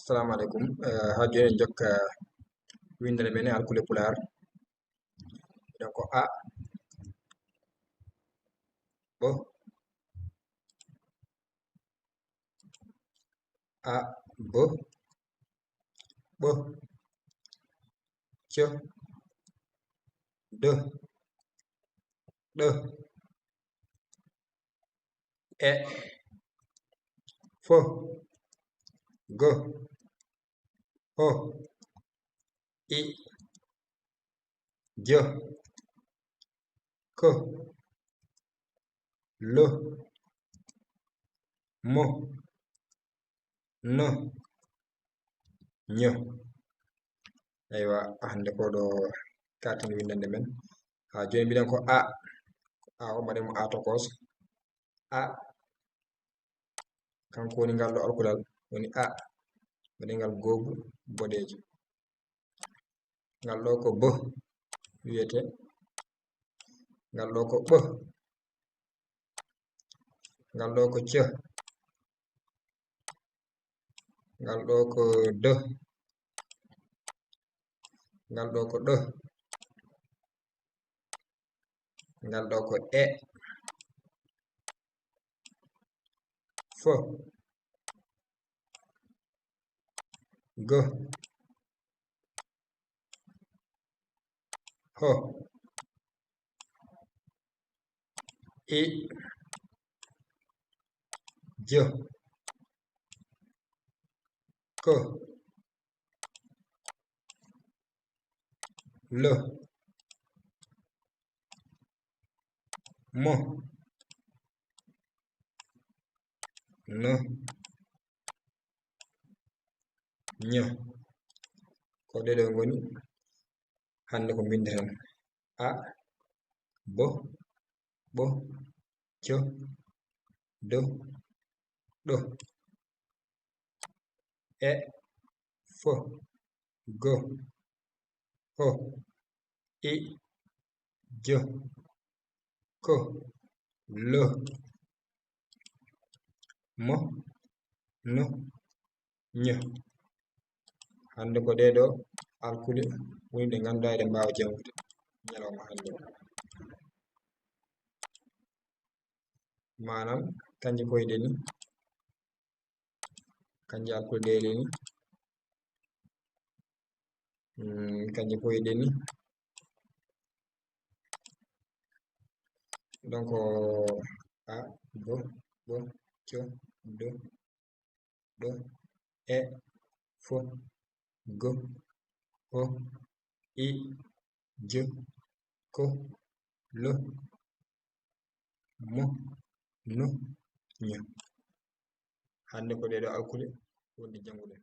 Assalamu alaikum. Ha joni en jokka windere men alkule pular. Donc a bo a bo bo cho do e fo go ho i jo ko lo mo no nyo. Aywa hande ko ɗo katin windande men ha joni mbiɗen ko a o mbaɗen a tokos a kanko woni ngal ɗo alkulal woni a mbaɗen ngal goobu boɗejo. Ngal ɗo ko b wiyete, ngal ɗo ko ɓ, ngal ɗo ko c, ngal ɗo ko d, ngal ɗo ko ɗo, ngal ɗo ko e, f, g, h, i, j, k, l, mo, no, nyo. Ko ɗeɗo ngoni hande ko bindeten a bo ɓo co do ɗo e fo go ho i jo ko lo mo no nyo. Hande ko ɗeɗo alkule woni ɗe ganduɗa eɗen mbawa jangude ñalawma hande o. Manam kanje koyɗe ni kanje alkule ɗeɗe ni kanje koyɗe ni donc a bo ɓo co do ɗo e fo go ho i jo ko lo mo no nyo. Hande ko ɗeɗo alkule woni janguɗen.